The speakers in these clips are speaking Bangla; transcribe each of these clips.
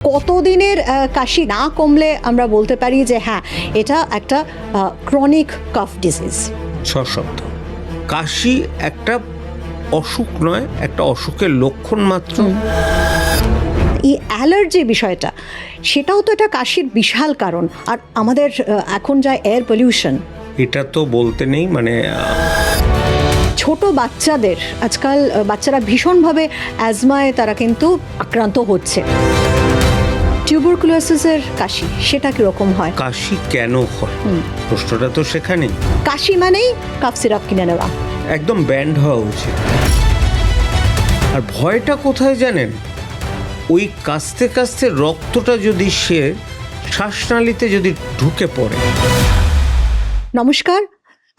কতদিনের কাশি না কমলে আমরা বলতে পারি যে হ্যাঁ এটা একটা ক্রনিক কাফ ডিজিজ? 6 সপ্তাহ। কাশি একটা অসুখ নয়, একটা অসুখের লক্ষণ মাত্র। এই অ্যালার্জি বিষয়টা, সেটাও তো একটা কাশির বিশাল কারণ। আর আমাদের এখন যা এয়ার পলিউশন, এটা তো বলতে নেই, মানে ছোট বাচ্চাদের আজকাল বাচ্চারা ভীষণভাবে অ্যাজমায় তারা কিন্তু আক্রান্ত হচ্ছে। টিউবারকুলোসিসের কাশি সেটা কিরকম হয়? কাশি কেন হয় প্রশ্নটা তো সেখানেই। কাশি মানেই কাফ সিরাপ কিনে নেওয়া, একদম ব্যান্ড হওয়া উচিত। আর ভয়টা কোথায় জানেন? ওই কাস্তে কাস্তে রক্তটা যদি সে শ্বাসনালীতে যদি ঢুকে পড়ে। নমস্কার,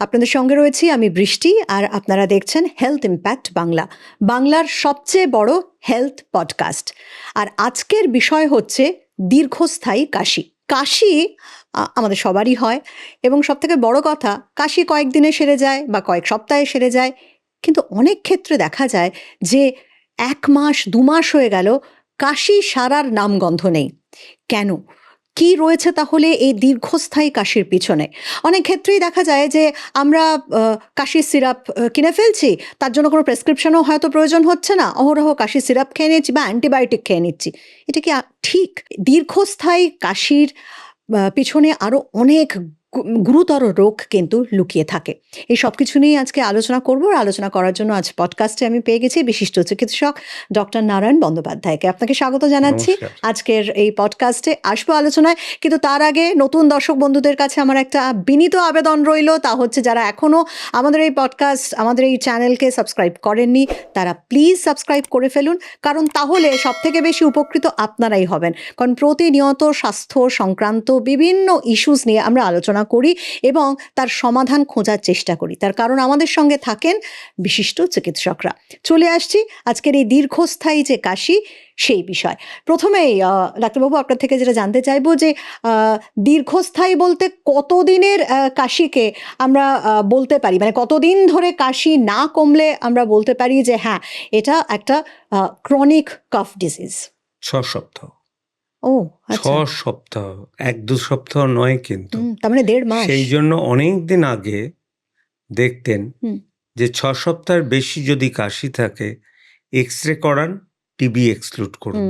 আপনাদের সঙ্গে রয়েছি আমি বৃষ্টি, আর আপনারা দেখছেন হেলথ ইম্প্যাক্ট বাংলা, বাংলার সবচেয়ে বড় হেলথ পডকাস্ট। আর আজকের বিষয় হচ্ছে দীর্ঘস্থায়ী কাশি। কাশি আমাদের সবারই হয়, এবং সবথেকে বড় কথা, কাশি কয়েকদিনে সেরে যায় বা কয়েক সপ্তাহে সেরে যায়, কিন্তু অনেক ক্ষেত্রে দেখা যায় যে 1 মাস 2 মাস হয়ে গেল, কাশি সারার নামগন্ধ নেই। কেন? কি রয়েছে তাহলে এই দীর্ঘস্থায়ী কাশির পিছনে? অনেক ক্ষেত্রেই দেখা যায় যে আমরা কাশির সিরাপ কিনে ফেলছি, তার জন্য কোনো প্রেসক্রিপশনও হয়তো প্রয়োজন হচ্ছে না, অহরহ কাশির সিরাপ খেয়ে নিচ্ছি বা অ্যান্টিবায়োটিক খেয়ে নিচ্ছি। এটা কি ঠিক? দীর্ঘস্থায়ী কাশির পিছনে আরও অনেক গুরুতর রোগ কিন্তু লুকিয়ে থাকে। এই সব কিছু নিয়ে আজকে আলোচনা করব। আর আলোচনা করার জন্য আজ পডকাস্টে আমি পেয়ে গেছি বিশিষ্ট চিকিৎসক ডক্টর নারায়ণ বন্দ্যোপাধ্যায়কে। আপনাকে স্বাগত জানাচ্ছি আজকের এই পডকাস্টে। আসবো আলোচনায়, কিন্তু তার আগে নতুন দর্শক বন্ধুদের কাছে আমার একটা বিনীত আবেদন রইল, তা হচ্ছে যারা এখনও আমাদের এই পডকাস্ট, আমাদের এই চ্যানেলকে সাবস্ক্রাইব করেননি, তারা প্লিজ সাবস্ক্রাইব করে ফেলুন, কারণ তাহলে সবথেকে বেশি উপকৃত আপনারাই হবেন। কারণ প্রতিনিয়ত স্বাস্থ্য সংক্রান্ত বিভিন্ন ইস্যুস নিয়ে আমরা আলোচনা করি এবং তার সমাধান খোঁজার চেষ্টা করি। তার কারণ আমাদের সঙ্গে থাকেন বিশিষ্ট চিকিৎসকরা। চলে আসছি আজকের এই দীর্ঘস্থায়ী যে কাশি, সেই বিষয়। প্রথমেই ডাক্তারবাবু আপনার থেকে যেটা জানতে চাইবো যে দীর্ঘস্থায়ী বলতে কতদিনের কাশিকে আমরা বলতে পারি, মানে কতদিন ধরে কাশি না কমলে আমরা বলতে পারি যে হ্যাঁ এটা একটা ক্রনিক কাফ ডিজিজ? 6 সপ্তাহ। ও 6 সপ্তাহ, 1-2 সপ্তাহ নয় কিন্তু। তার মানে 1.5 মাস। সেই জন্য অনেক দিন আগে দেখতেন যে 6 সপ্তাহের বেশি যদি কাশি থাকে, এক্সরে করান, টিবি এক্সক্লুড করুন।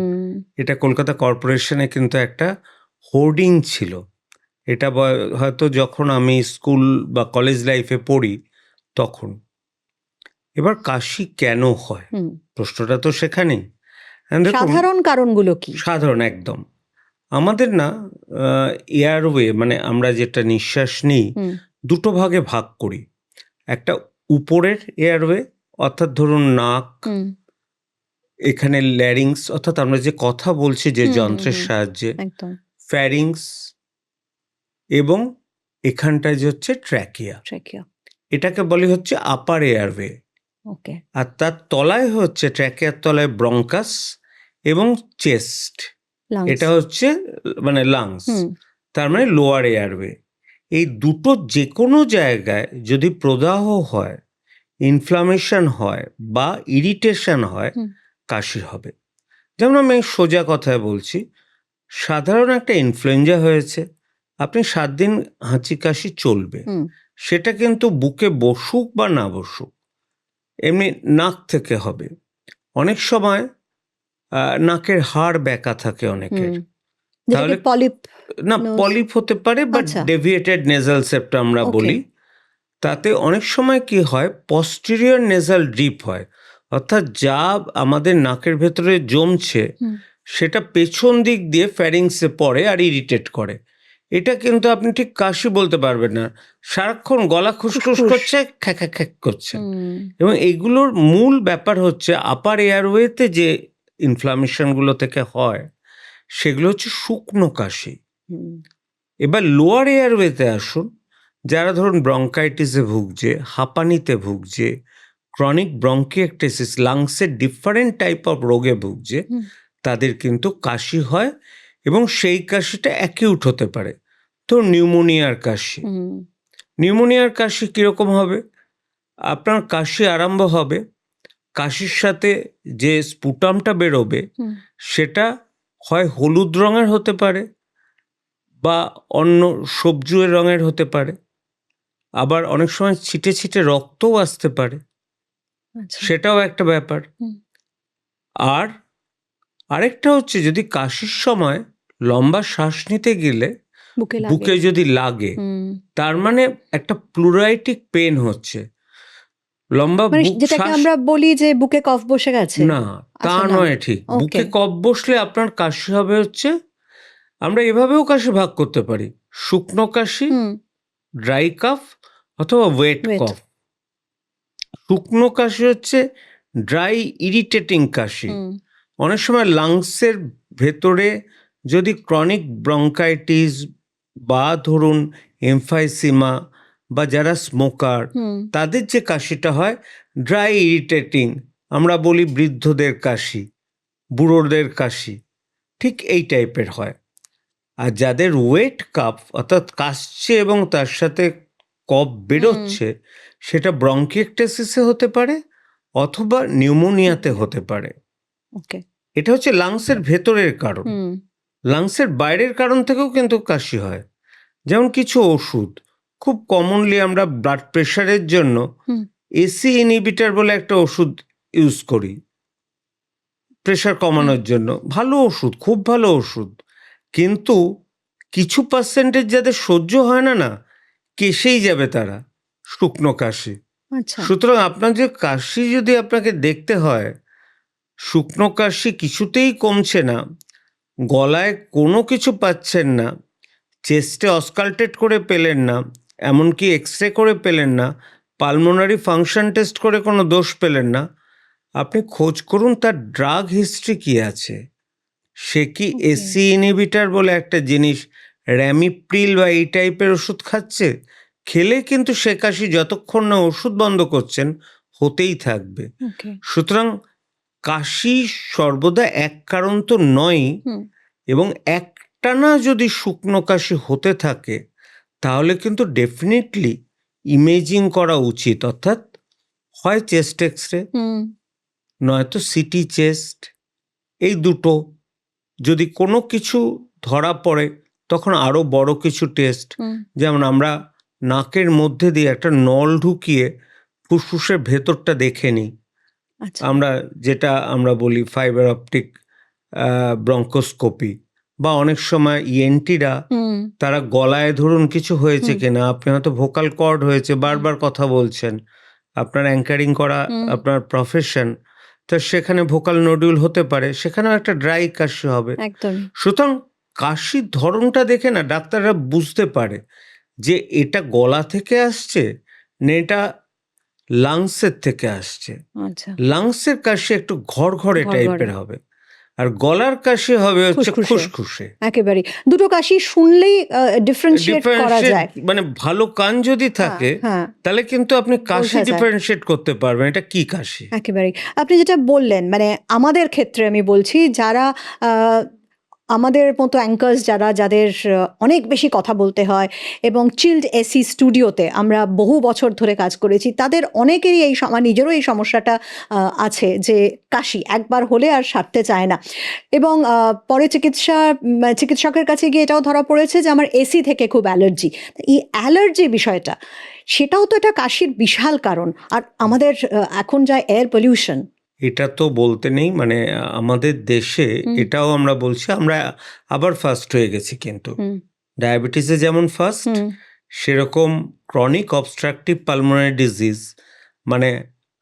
এটা কলকাতা কর্পোরেশনে কিন্তু একটা হোর্ডিং ছিল। এটা হয়তো যখন আমি স্কুল বা কলেজ লাইফে পড়ি তখন। এবার কাশি কেন হয় প্রশ্নটা তো সেখানেই। সাধারণ কারণগুলো কি? সাধারণ একদম আমাদের না এয়ারওয়ে, মানে আমরা যেটা নিঃশ্বাস নিই, দুটো ভাগে ভাগ করি। একটা উপরের এয়ারওয়ে, অর্থাৎ ধরুন নাক, এখানে ল্যারিংস, অর্থাৎ আমরা যে কথা বলছি যে যন্ত্রের সাহায্যে, ফ্যারিংস, এবং এখানটায় যে হচ্ছে ট্র্যাকিয়া। এটাকে বলি হচ্ছে আপার এয়ারওয়ে। আর তার তলায় হচ্ছে, ট্র্যাকিয়ার তলায় ব্রঙ্কাস এবং চেস্ট, এটা হচ্ছে মানে লাংস, তার মানে লোয়ার এয়ারওয়ে। এই দুটো যে কোনো জায়গায় যদি প্রদাহ হয়, ইনফ্লামেশন হয় বা ইরিটেশন হয়, কাশি হবে। যেমন আমি সোজা কথায় বলছি, সাধারণ একটা ইনফ্লুয়েঞ্জা হয়েছে, আপনি 7 দিন হাঁচি কাশি চলবে, সেটা কিন্তু বুকে বসুক বা না বসুক, এমনি নাক থেকে হবে। অনেক সময় নাকের হাড় ব্যাকা থাকে অনেকের, তাহলে না পলিপ হতে পারে বা ডেভিয়েটেড নেজাল সেপ্ট আমরা বলি। তাতে অনেক সময় কি হয়, পস্টেরিয়র নেজাল ড্রিপ হয়, অর্থাৎ যা আমাদের নাকের ভেতরে জমছে সেটা পেছন দিক দিয়ে ফ্যারিংসে পড়ে আর ইরিটেট করে। এটা কিন্তু আপনি ঠিক কাশি বলতে পারবেন না, সারাক্ষণ গলা খুসখুস করছে, খ্যাক খ্যাক করছে। এবং এইগুলোর মূল ব্যাপার হচ্ছে আপার এয়ারওয়েতে যে ইনফ্লামেশনগুলো থেকে হয়, সেগুলো হচ্ছে শুকনো কাশি। এবার লোয়ার এয়ারওয়েতে আসুন, যারা ধরুন ব্রঙ্কাইটিসে ভুগছে, হাঁপানিতে ভুগছে, ক্রনিক ব্রঙ্কিয়েক্টেসিস, লাংসের ডিফারেন্ট টাইপ অফ রোগে ভুগছে, তাদের কিন্তু কাশি হয়, এবং সেই কাশিটা অ্যাকিউট হতে পারে। তো নিউমোনিয়ার কাশি, নিউমোনিয়ার কাশি কীরকম হবে? আপনার কাশি আরম্ভ হবে, কাশির সাথে যে স্পুটামটা বেরোবে সেটা হয় হলুদ রঙের হতে পারে বা অন্য সবজি রঙের হতে পারে, আবার অনেক সময় ছিটে ছিটে রক্তও আসতে পারে, আচ্ছা। সেটাও একটা ব্যাপার। হুম। আর আরেকটা হচ্ছে যদি কাশির সময় লম্বা শ্বাস নিতে গেলে বুকে লাগে। বুকে যদি লাগে, হুম। তার মানে একটা প্লুরাইটিক পেন হচ্ছে। লম্বা মানে বুক যেটাকে শ্বাস আমরা বলি যে বুকে কফ বসে গেছে। না, তা আচ্ছা, না। নয় ঠিক। ওকে। বুকে কফ বসলে আপনার কাশি হবে হচ্ছে, আমরা এভাবেও কাশি ভাগ করতে পারি: শুকনো কাশি, হুম। ড্রাই কাফ অথবা ওয়েট ওয়েট। কফ। শুকনো কাশি হচ্ছে ড্রাই ইরিটেটিং কাশি। হুম। অনেক সময় লাংসের ভেতরে যদি ক্রনিক ব্রঙ্কাইটিস বা ধরুন এমফাইসিমা বা যারা স্মোকার, হুম। তাদের যে কাশিটা হয় ড্রাই ইরিটেটিং, আমরা বলি বৃদ্ধদের কাশি, বুড়োদের কাশি, ঠিক এই টাইপের হয়। আর যাদের ওয়েট কাফ অর্থাৎ কাশছে এবং তার সাথে কফ বেরোচ্ছে, সেটা ব্রঙ্কিয়েকটেসিসে হতে পারে অথবা নিউমোনিয়াতে হতে পারে। ওকে। এটা হচ্ছে লাংসের ভেতরের কারণ। হুম। লাংসের বাইরের কারণ থেকেও কিন্তু কাশি হয়। যেমন কিছু ওষুধ খুব কমনলি আমরা ব্লাড প্রেশারের জন্য হুম। এসি ইনহিবিটর বলে একটা ওষুধ ইউজ করি প্রেশার কমানোর জন্য। ভালো ওষুধ, খুব ভালো ওষুধ, কিন্তু কিছু পার্সেন্টেজ যাদের সহ্য হয় না, কেসেই যাবে তারা, শুকনো কাশি। আচ্ছা। সুতরাং আপনার যে কাশি যদি আপনাকে দেখতে হয়, শুকনো কাশি কিছুতেই কমছে না, গলায় কোনো কিছু পাচ্ছেন না, চেস্টে অসকালটেট করে পেলেন না, এমনকি এক্স রে করে পেলেন না, পালমোনারি ফাংশন টেস্ট করে কোনো দোষ পেলেন না, আপনি খোঁজ করুন তার ড্রাগ হিস্ট্রি কী আছে। সে কি এসি ইনহিবিটর বলে একটা জিনিস, র্যামিপ্রিল বা এই টাইপের ওষুধ খাচ্ছে? খেলে কিন্তু সে কাশি যতক্ষণ না ওষুধ বন্ধ করছেন হতেই থাকবে। ওকে। সুতরাং কাশি সর্বদা এক কারণ তো নয়, হুম। এবং একটানা যদি শুকনো কাশি হতে থাকে তাহলে কিন্তু ডেফিনেটলি ইমেজিং করা উচিত, অর্থাৎ হয় চেস্ট এক্স রে, হুম। নয়তো সিটি চেস্ট, এই দুটো। যদি কোনো কিছু ধরা পড়ে তখন আরও বড় কিছু টেস্ট, হুম। যেমন আমরা নাকের মধ্যে দিয়ে একটা নল ঢুকিয়ে ফুসফুসের ভেতরটা দেখে নিই, আচ্ছা। যেটা আমরা বলি ফাইবার অপটিক ব্রঙ্কোস্কোপি। বা অনেক সময় ইএনটিরা হুম। তারা গলায় ধরুন কিছু হয়েছে হুম। কিনা, আপনি হয়তো ভোকাল কর্ড হয়েছে, বারবার কথা বলছেন, আপনার অ্যাঙ্কারিং করা হুম। আপনার প্রফেশন, তো সেখানে ভোকাল নোডিউল হতে পারে, সেখানেও একটা ড্রাই কাশি হবে। একদমই। সুতরাং কাশির ধরনটা দেখে না ডাক্তাররা বুঝতে পারে যে এটা গলা থেকে আসছে না এটা লাংসের থেকে আসছে। আচ্ছা। লাংসের কাশি একটু ঘড়ঘড়ে ঘড়ঘড়ে। টাইপের হবে, আর গলার কাশি হবে হচ্ছে খুসখুসে। খুসখুসে। একেবারেই। দুটো কাশি শুনলেই ডিফারেনশিয়েট করা ডিফারেন্সিয়েট যায়। মানে ভালো কান যদি থাকে হ্যাঁ। তাহলে কিন্তু আপনি কাশি বোঝা যায়। ডিফারেন্সিয়েট করতে পারবেন এটা কি কাশি। একেবারেই। আপনি যেটা বললেন মানে আমাদের ক্ষেত্রে আমি বলছি যারা আ আমাদের মতো অ্যাঙ্কার্স যাদের অনেক বেশি কথা বলতে হয় এবং চিল্ড এসি স্টুডিওতে আমরা বহু বছর ধরে কাজ করেছি, তাদের অনেকেরই আমার নিজেরও এই সমস্যাটা আছে যে কাশি একবার হলে আর সারতে চায় না এবং পরে চিকিৎসকের কাছে গিয়ে এটাও ধরা পড়েছে যে আমার এসি থেকে খুব অ্যালার্জি। এই অ্যালার্জি বিষয়টা সেটাও তো একটা কাশির বিশাল কারণ। আর আমাদের এখন যা এয়ার পলিউশন, এটা তো বলতে নেই, মানে আমাদের দেশে এটাও আমরা বলছি আমরা আবার ফার্স্ট হয়ে গেছি, কিন্তু ডায়াবেটিসে যেমন ফার্স্ট, সেরকম ক্রনিক অবস্ট্রাকটিভ পালমোনারি ডিজিজ মানে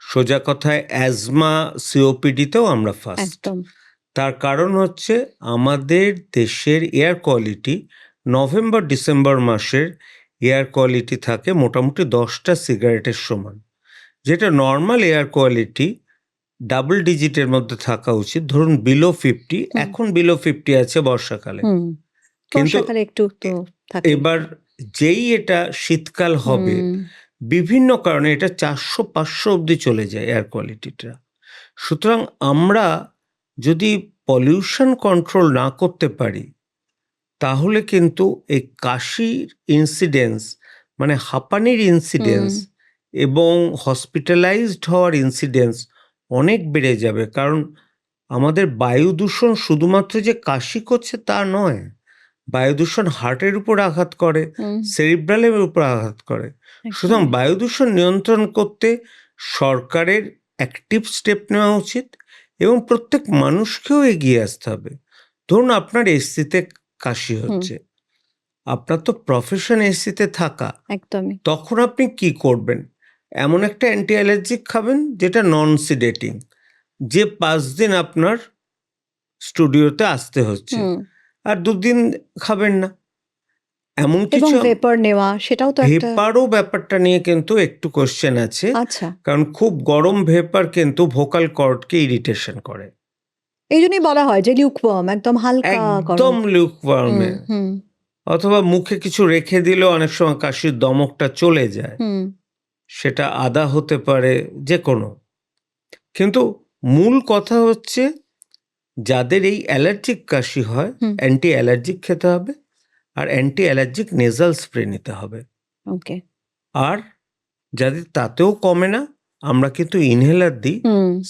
সোজা কথায় অ্যাজমা, সিওপিডিতেও আমরা ফার্স্ট। একদম। তার কারণ হচ্ছে আমাদের দেশের এয়ার কোয়ালিটি, নভেম্বর ডিসেম্বর মাসের এয়ার কোয়ালিটি থাকে মোটামুটি 10টা সিগারেটের সমান, যেটা নর্মাল এয়ার কোয়ালিটি ডাবল ডিজিটের মধ্যে থাকা উচিত, ধরুন বিলো 50, এখন বিলো 50 আছে বর্ষাকালে। কিন্তু বর্ষাকালে একটু তো থাকে। এবার যেই এটা শীতকাল হবে বিভিন্ন কারণে এটা 400-500 অবধি চলে যায় এয়ার কোয়ালিটিটা। সুতরাং আমরা যদি পলিউশন কন্ট্রোল না করতে পারি তাহলে কিন্তু এই কাশির ইনসিডেন্স মানে হাঁপানির ইনসিডেন্স এবং হসপিটালাইজড হওয়ার ইনসিডেন্স অনেক বেড়ে যাবে। কারণ আমাদের বায়ু দূষণ শুধুমাত্র যে কাশি করছে তা নয়, বায়ু দূষণ হার্টের উপর আঘাত করে, সেরিব্রালের উপর আঘাত করে। সুতরাং বায়ু দূষণ নিয়ন্ত্রণ করতে সরকারের অ্যাক্টিভ স্টেপ নেওয়া উচিত এবং প্রত্যেক মানুষকেও এগিয়ে আসতে হবে। ধরুন আপনার এসিতে কাশি হচ্ছে, আপনার তো প্রফেশন এসিতে থাকা, একদমই তখন আপনি কি করবেন? এমন একটা অ্যান্টি অ্যালার্জিক খাবেন যেটা নন সিডেটিং, যে 5 দিন আপনার স্টুডিওতে আসতে হচ্ছে, আর 2 দিন খাবেন না। এমন এবং কিছু ভেপার নেওয়া, সেটাও তো একটা। ভেপারও ব্যাপারটা নিয়ে কিন্তু একটু কোশ্চেন আছে, আচ্ছা, কারণ খুব গরম ভেপার কিন্তু ভোকাল কর্ডকে ইরিটেশন করে। এই জন্যই বলা হয় যে লিউকওয়ার্ম, একদম হালকা একদম গরম। লিউকওয়ার্মে, অথবা মুখে কিছু রেখে দিলেও অনেক সময় কাশির দমকটা চলে যায়। সেটা আদা হতে পারে, যে কোনো। কিন্তু মূল কথা হচ্ছে যাদের এই অ্যালার্জিক কাশি হয়, অ্যান্টি অ্যালার্জিক খেতে হবে আর অ্যান্টি অ্যালার্জিক নেজাল স্প্রে নিতে হবে। ওকে। আর যাদের তাতেও কমে না, আমরা কিন্তু ইনহেলার দিই,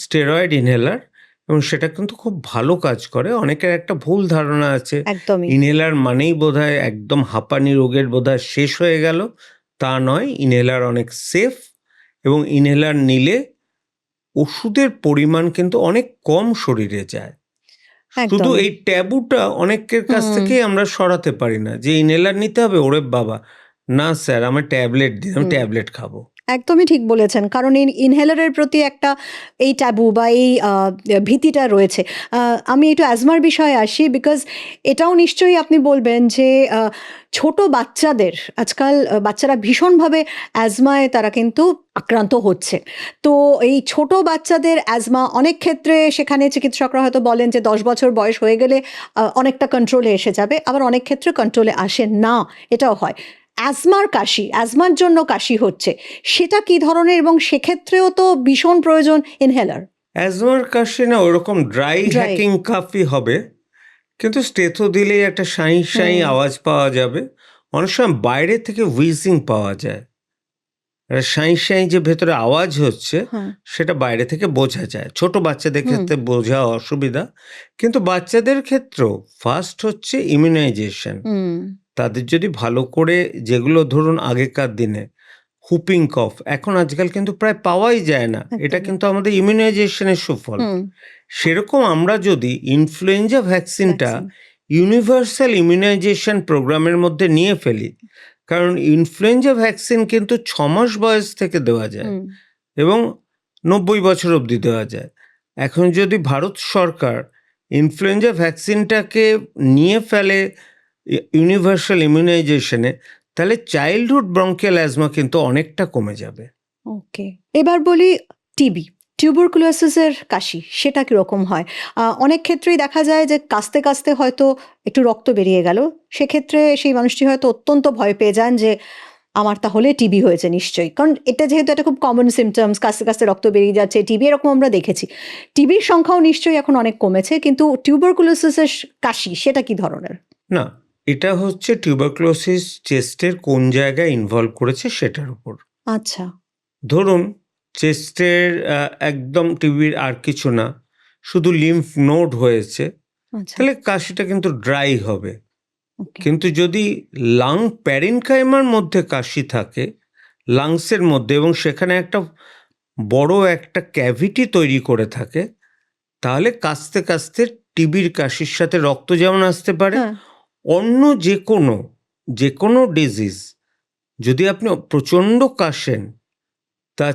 স্টেরয়েড ইনহেলার, এবং সেটা কিন্তু খুব ভালো কাজ করে। অনেকের একটা ভুল ধারণা আছে একদমই। ইনহেলার মানেই বোধহয় একদম হাঁপানি রোগের বোধহয় শেষ হয়ে গেল। তা নয়, ইনহেলার অনেক সেফ, এবং ইনহেলার নিলে ওষুধের পরিমাণ কিন্তু অনেক কম শরীরে যায়। শুধু এই ট্যাবুটা অনেকের কাছ থেকেই আমরা সরাতে পারি না, যে ইনহেলার নিতে হবে, ওরে বাবা না স্যার আমার ট্যাবলেট দিন, আমি ট্যাবলেট খাবো। একদমই ঠিক বলেছেন, কারণ এই ইনহেলারের প্রতি একটা এই ট্যাবু বা এই ভীতিটা রয়েছে। আমি একটু অ্যাজমার বিষয়ে আসি, বিকজ এটাও নিশ্চয়ই আপনি বলবেন যে ছোট বাচ্চাদের, আজকাল বাচ্চারা ভীষণভাবে অ্যাজমায় তারা কিন্তু আক্রান্ত হচ্ছে। তো এই ছোট বাচ্চাদের অ্যাজমা অনেক ক্ষেত্রে সেখানে চিকিৎসকরা হয়তো বলেন যে 10 বছর বয়স হয়ে গেলে অনেকটা কন্ট্রোলে এসে যাবে, আবার অনেক ক্ষেত্রে কন্ট্রোলে আসে না, এটাও হয়। অ্যাজমার কাশি, অ্যাজমার জন্য কাশি হচ্ছে, সেটা কি ধরনের, এবং সেক্ষেত্রেও তো ভীষণ প্রয়োজন ইনহেলার? অ্যাজমার কাশি না ওরকম ড্রাই হ্যাকিং কাফি হবে, কিন্তু স্টেথো দিলেই একটা সাঁই সাঁই আওয়াজ পাওয়া যাবে। অনেক সময় বাইরে থেকে হুইজিং পাওয়া যায়, সাঁই সাঁই যে ভেতরে আওয়াজ হচ্ছে সেটা বাইরে থেকে বোঝা যায়। ছোট বাচ্চাদের ক্ষেত্রে বোঝা অসুবিধা, কিন্তু বাচ্চাদের ক্ষেত্রেও ফার্স্ট হচ্ছে ইমিউনাইজেশন। তাদের যদি ভালো করে, যেগুলো ধরুন আগেকার দিনে হুপিং কফ, এখন আজকাল কিন্তু প্রায় পাওয়াই যায় না, এটা কিন্তু আমাদের ইমিউনাইজেশনের সুফল। সেরকম আমরা যদি ইনফ্লুয়েঞ্জা ভ্যাকসিনটা ইউনিভার্সাল ইমিউনাইজেশন প্রোগ্রামের মধ্যে নিয়ে ফেলি, কারণ ইনফ্লুয়েঞ্জা ভ্যাকসিন কিন্তু 6 মাস বয়স থেকে দেওয়া যায় এবং 90 বছর অবধি দেওয়া যায়। এখন যদি ভারত সরকার ইনফ্লুয়েঞ্জা ভ্যাকসিনটাকে নিয়ে ফেলে ইউনিভার্সাল ইমিউনাইজেশনে, তাহলে চাইল্ডহুড ব্রঙ্কিয়াল অ্যাজমা কিন্তু অনেকটা কমে যাবে। ওকে, এবার বলি টিবি, টিউবারকুলোসিসের কাশি, সেটা কীরকম হয়? অনেক ক্ষেত্রেই দেখা যায় যে কাশতে কাশতে হয়তো একটু রক্ত বেরিয়ে গেল, সেক্ষেত্রে সেই মানুষটি হয়তো অত্যন্ত ভয় পেয়ে যান যে আমার তাহলে টিবি হয়েছে নিশ্চয়ই, কারণ এটা যেহেতু একটা খুব কমন সিমটমস, কাশতে কাশতে রক্ত বেরিয়ে যাচ্ছে, টিবি, এরকম আমরা দেখেছি। টিবির সংখ্যাও নিশ্চয়ই এখন অনেক কমেছে, কিন্তু টিউবারকুলোসিসের কাশি সেটা কি ধরনের? না, এটা হচ্ছে টিউবারকুলোসিস চেস্টের কোন জায়গায় ইনভলভ করেছে সেটার উপর। আচ্ছা, ধরুন চেস্টের একদম টিবির আর কিছু না, শুধু লিম্ফ নোড হয়েছে, তাহলে কাশিটা কিন্তু ড্রাই হবে। কিন্তু যদি লাং প্যারেনকাইমার মধ্যে কাশি থাকে, লাংসের মধ্যে, এবং সেখানে একটা বড় একটা ক্যাভিটি তৈরি করে থাকে, তাহলে কাশতে কাশতে টিবির কাশির সাথে রক্ত যেমন আসতে পারে, অন্য যে কোনো ডিজিজ যদি আপনি প্রচণ্ড কাশেন, তা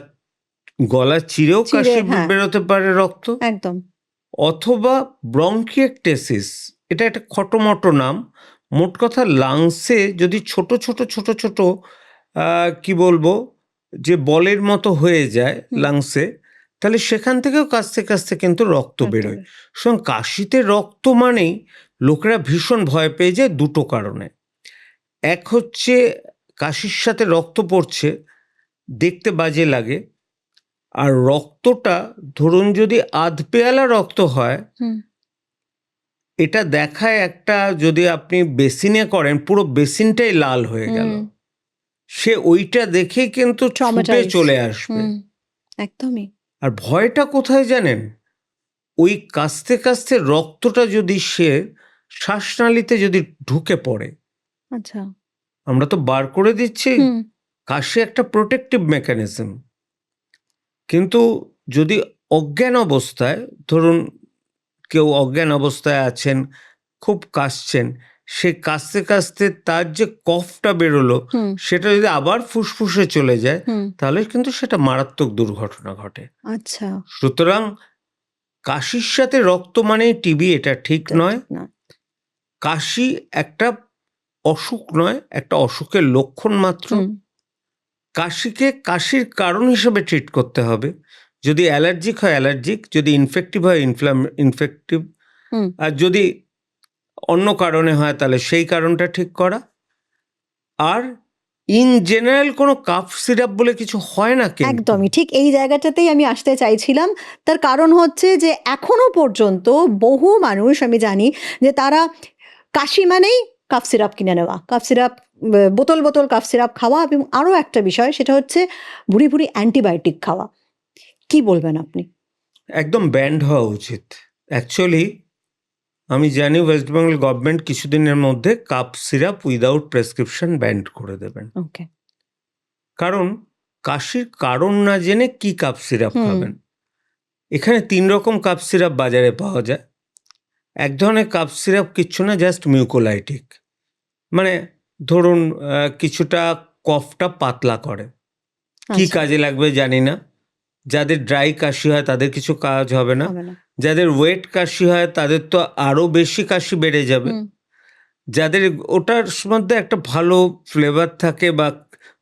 গলা চিরেও কাশি বেরোতে পারে রক্ত, একদম। অথবা ব্রঙ্কিয়েকটেসিস, এটা একটা খটোমটো নাম। মোট কথা লাংসে যদি ছোট ছোট ছোট ছোট কি বলবো, যে বলের মতো হয়ে যায় লাংসে, তাহলে সেখান থেকেও কাশতে কাশতে কিন্তু রক্ত বেরোয়। সুতরাং কাশিতে রক্ত মানেই লোকেরা ভীষণ ভয় পেয়ে যায় দুটো কারণে। এক হচ্ছে কাশির সাথে রক্ত পড়ছে, দেখতে বাজে লাগে, আর রক্তটা ধরুন যদি আধ পেয়ালা রক্ত হয়, এটা দেখায় একটা, যদি আপনি বেসিনে করেন পুরো বেসিনটাই লাল হয়ে গেল, সে ওইটা দেখে কিন্তু ছুটে চলে আসবে। একদমই। আর ভয়টা কোথায় জানেন? ওই কাস্তে কাস্তে রক্তটা যদি সে শ্বাসনালীতে যদি ঢুকে পড়ে, আচ্ছা। আমরা তো বার করে দিচ্ছি, হুম। কাশি একটা প্রোটেক্টিভ মেকানিজম। কিন্তু যদি অজ্ঞান অবস্থায়, ধরুন কেউ অজ্ঞান অবস্থায় আছেন, খুব কাশছেন, সে কাশতে কাশতে তার যে কফটা বেরোলো হুম। সেটা যদি আবার ফুসফুসে চলে যায়, হুম। তাহলে কিন্তু সেটা মারাত্মক দুর্ঘটনা ঘটে। আচ্ছা। সুতরাং কাশির সাথে রক্ত মানেই টিবি, এটা ঠিক নয়। না। কাশি একটা অসুখ নয়, একটা অসুখের লক্ষণ মাত্র। হুম। কাশিকে কাশির কারণ হিসেবে ট্রিট করতে হবে। যদি অ্যালার্জিক হয় অ্যালার্জিক, যদি ইনফেক্টিভ হয় ইনফেক্টিভ, হুম। আর যদি অন্য কারণে হয় তাহলে সেই কারণটা ঠিক করা। আর ইন জেনারেল কোনো কাফ সিরাপ বলে কিছু হয় না কিন্তু। একদমই ঠিক, এই জায়গাটাতেই আমি আসতে চাইছিলাম। তার কারণ হচ্ছে যে এখনো পর্যন্ত বহু মানুষ আমি জানি যে তারা কাশি মানেই কাফ সিরাপ কিনে নেওয়া, কাফ সিরাপ, বোতল বোতল কাফ সিরাপ খাওয়া, এবং আরও একটা বিষয় সেটা হচ্ছে ভুড়ি ভুড়ি অ্যান্টিবায়োটিক খাওয়া। কি বলবেন আপনি? একদম ব্যান্ড হওয়া উচিত। অ্যাকচুয়ালি আমি জানি ওয়েস্ট বেঙ্গল গভর্নমেন্ট কিছুদিনের মধ্যে cough syrup without prescription band করে দেবেন। ওকে। কারণ কাশির কারণ না জেনে কি কাপ সিরাপ হুম। খাবেন? এখানে 3 রকম কাপ সিরাপ বাজারে পাওয়া যায়। এক ধরনের কাপ সিরাপ কিচ্ছু না, জাস্ট মিউকোলাইটিক। মানে ধরুন কিছুটা কফটা পাতলা করে। কি আচ্ছা। কাজে লাগবে জানি না। যাদের ড্রাই কাশি হয় তাদের কিছু কাজ হবে না। হবে না। যাদের ওয়েট কাশি হয় তাদের তো আরও বেশি কাশি বেড়ে যাবে। হুম। যাদের ওটার মধ্যে একটা ভালো ফ্লেভার থাকে বা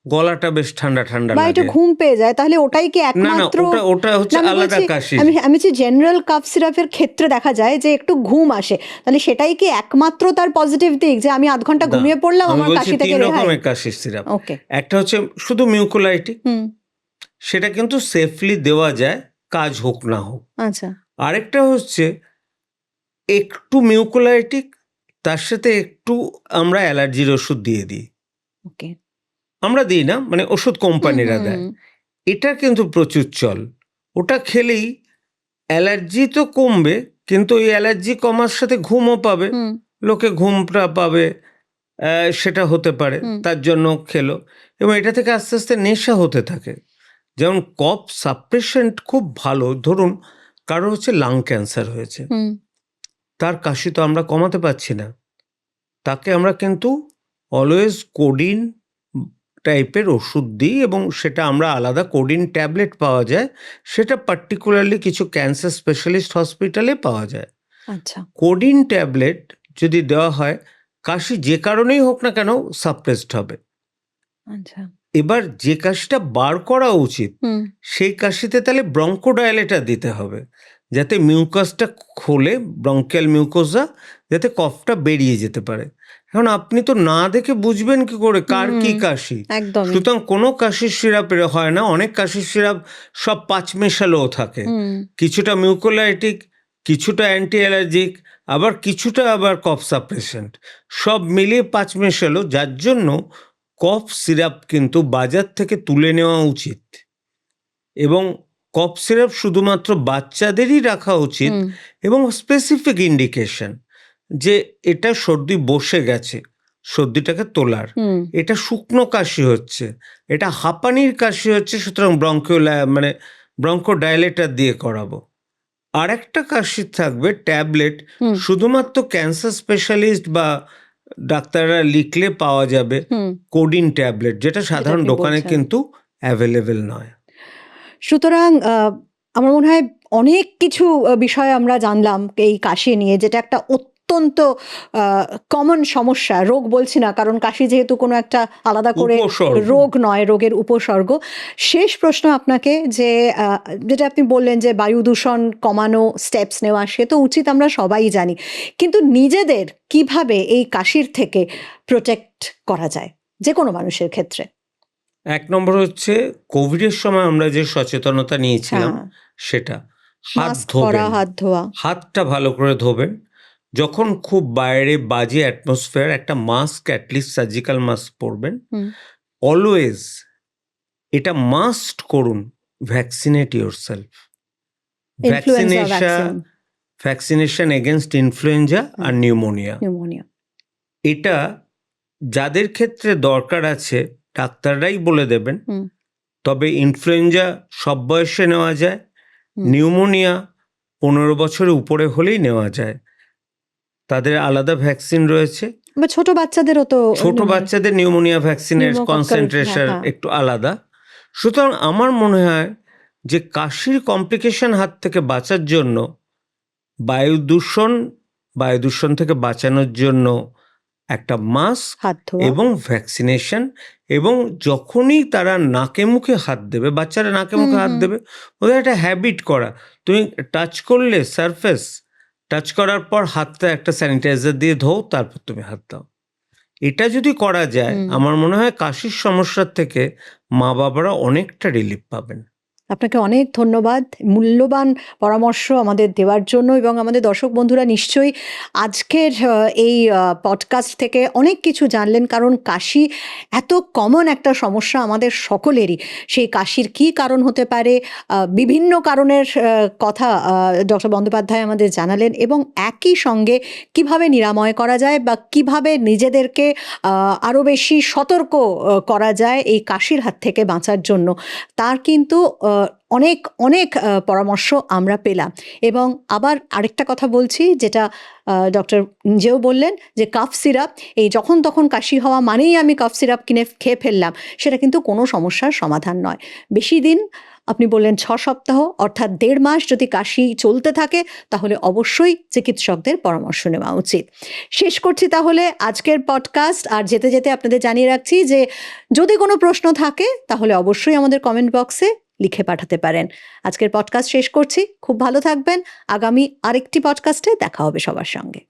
গলাটা বেশ ঠান্ডা ঠান্ডা বা একটু লাগে। ঘুম পেয়ে যায়, তাহলে ওটাই কি না না, একমাত্র? ওটা হচ্ছে না, আমি আলাদা বলছি, কাশি। আমি বলছি জেনারেল কাফ সিরাপের ক্ষেত্রে দেখা যায় যে একটু ঘুম আসে, তাহলে সেটাই কি একমাত্র তার পজিটিভ দিক যে আমি 0.5 ঘন্টা না, ঘুমিয়ে পড়লাম, আমি আমার বলছি কাশি থেকে 3 রেহাই? রকমের কাশির সিরাপ। ওকে। একটা হচ্ছে শুধু মিউকোলাইটিক, হুম। সেটা কিন্তু সেফলি দেওয়া যায়, কাজ হোক না হোক। আচ্ছা। আরেকটা হচ্ছে একটু মিউকোলাইটিক, তার সাথে একটু আমরা অ্যালার্জির ওষুধ দিয়ে দিই। ওকে। আমরা দিই না, মানে ওষুধ কোম্পানিরা দেয়। এটা কিন্তু প্রচুর চল। ওটা খেলেই অ্যালার্জি তো কমবে, কিন্তু ওই অ্যালার্জি কমার সাথে ঘুমও পাবে। হুম। লোকে ঘুমটা পাবে, সেটা হতে পারে, হুম। তার জন্য খেলো। এবং এটা থেকে আস্তে আস্তে নেশা হতে থাকে। যেমন কফ সাপ্রেশেন্ট খুব ভালো। ধরুন কারো হচ্ছে লাং ক্যান্সার হয়েছে, হুম। তার কাশি তো আমরা কমাতে পারছি না, তাকে আমরা কিন্তু অলওয়েজ কোডিন টাইপের ওষুধ দিই, এবং সেটা আমরা আলাদা কোডিন ট্যাবলেট পাওয়া যায়, সেটা পার্টিকুলারলি কিছু ক্যান্সার স্পেশালিস্ট হসপিটালে পাওয়া যায়। আচ্ছা। কোডিন ট্যাবলেট যদি দেওয়া হয়, কাশি যে কারণেই হোক না কেন সাপ্রেসড হবে। আচ্ছা। এবার যে কাশিটা বার করা উচিত, হুম। সেই কাশিতে তাহলে ব্রঙ্কোডাইলেটার দিতে হবে, যাতে মিউকাসটা খোলে, ব্রঙ্কিয়াল মিউকোসা, যাতে কফটা বেরিয়ে যেতে পারে। এখন আপনি তো না দেখে বুঝবেন কি করে কার কি কাশি? একদমই। সুতরাং কোনো কাশির সিরাপের হয় না। অনেক কাশির সিরাপ সব পাঁচ মেশালোও থাকে, কিছুটা মিউকোলাইটিক, কিছুটা অ্যান্টি অ্যালার্জিক, আবার কিছুটা আবার কফ সাপ্রেশেন্ট, সব মিলিয়ে পাঁচ মেশালো, যার জন্য কফ সিরাপ কিন্তু বাজার থেকে তুলে নেওয়া উচিত। এবং কফ সিরাপ শুধুমাত্র বাচ্চাদেরই রাখা উচিত, এবং স্পেসিফিক ইন্ডিকেশন, যে এটা সর্দি বসে গেছে, সর্দিটাকে তোলার, এটা শুকনো কাশি হচ্ছে, এটা হাঁপানির কাশি হচ্ছে, সুতরাং মানে ব্রঙ্কোডাইলেটার দিয়ে করাবো। আর একটা কাশি থাকবে ট্যাবলেট, শুধুমাত্র ক্যান্সার স্পেশালিস্ট বা ডাক্তাররা লিখলে পাওয়া যাবে, কোডিন ট্যাবলেট, যেটা সাধারণ আপনি দোকানে বলছেন। কিন্তু অ্যাভেলেবেল নয়। সুতরাং আমার মনে হয় অনেক কিছু বিষয় আমরা জানলাম এই কাশি নিয়ে, যেটা একটা অত্যন্ত কমন সমস্যা, রোগ বলছি না, কারণ কাশি যেহেতু কোনো একটা আলাদা করে উপসর্গ। রোগ নয়, রোগের উপসর্গ। শেষ প্রশ্ন আপনাকে, যে যেটা আপনি বললেন যে বায়ু দূষণ কমানো, স্টেপস নেওয়া, সে তো উচিত, আমরা সবাই জানি, কিন্তু নিজেদের কিভাবে এই কাশির থেকে প্রোটেক্ট করা যায় যে কোনো মানুষের ক্ষেত্রে? 1 নম্বর হচ্ছে কোভিডের সময় আমরা যে সচেতনতা নিয়েছিলাম, সেটা হাত মাস্ক পরা, ধোবেন, হাত ধোয়া। হাতটা ভালো করে ধোবেন। যখন খুব বাইরে বাজে অ্যাটমসফিয়ার, একটা মাস্ক, অ্যাটলিস্ট সার্জিক্যাল মাস্ক পরবেন। অলওয়েজ এটা মাস্ট করুন, vaccinate yourself. Influenza vaccination, vaccine. Vaccination against influenza আর নিউমোনিয়া। এটা যাদের ক্ষেত্রে দরকার আছে ডাক্তাররাই বলে দেবেন। তবে ইনফ্লুয়েঞ্জা সব বয়সে নেওয়া যায়, নিউমোনিয়া 15 বছরের উপরে হলেই নেওয়া যায়। তাদের আলাদা ভ্যাকসিন রয়েছে। ছোট বাচ্চাদেরও তো, ছোট বাচ্চাদের নিউমোনিয়া ভ্যাকসিনের কনসেন্ট্রেশন একটু আলাদা। সুতরাং আমার মনে হয় যে কাশির কমপ্লিকেশন হাত থেকে বাঁচার জন্য বায়ু দূষণ থেকে বাঁচানোর জন্য একটা মাস্ক এবং ভ্যাকসিনেশন, এবং যখনই তারা নাকে মুখে হাত দেবে, বাচ্চারা নাকে মুখে হাত দেবে, ওদের একটা হ্যাবিট করা, তুমি টাচ করলে সারফেস টাচ করার পর হাতটা একটা স্যানিটাইজার দিয়ে ধোও, তারপর তুমি হাত দাও। এটা যদি করা যায় আমার মনে হয় কাশির সমস্যার থেকে মা বাবারা অনেকটা রিলিফ পাবেন। আপনাকে অনেক ধন্যবাদ মূল্যবান পরামর্শ আমাদের দেওয়ার জন্য, এবং আমাদের দর্শক বন্ধুরা নিশ্চয়ই আজকের এই পডকাস্ট থেকে অনেক কিছু জানলেন, কারণ কাশি এত কমন একটা সমস্যা আমাদের সকলেরই। সেই কাশির কী কারণ হতে পারে, বিভিন্ন কারণের কথা ডক্টর বন্দ্যোপাধ্যায় আমাদের জানালেন, এবং একই সঙ্গে কিভাবে নিরাময় করা যায় বা কিভাবে নিজেদেরকে আরও বেশি সতর্ক করা যায় এই কাশির হাত থেকে বাঁচার জন্য, তার কিন্তু অনেক অনেক পরামর্শ আমরা পেলাম। এবং আবার আরেকটা কথা বলছি, যেটা ডক্টর নিজেও বললেন, যে কাফ সিরাপ, এই যখন তখন কাশি হওয়া মানেই আমি কাফ সিরাপ কিনে খেয়ে ফেললাম, সেটা কিন্তু কোনো সমস্যার সমাধান নয়। বেশি দিন, আপনি বললেন 6 সপ্তাহ, অর্থাৎ 1.5 মাস যদি কাশি চলতে থাকে, তাহলে অবশ্যই চিকিৎসকদের পরামর্শ নেওয়া উচিত। শেষ করছি তাহলে আজকের পডকাস্ট, আর যেতে যেতে আপনাদের জানিয়ে রাখছি যে যদি কোনো প্রশ্ন থাকে তাহলে অবশ্যই আমাদের কমেন্ট বক্সে লিখে পাঠাতে পারেন। আজকের পডকাস্ট শেষ করছি, খুব ভালো থাকবেন। আগামী আরেকটি পডকাস্টে দেখা হবে সবার সঙ্গে।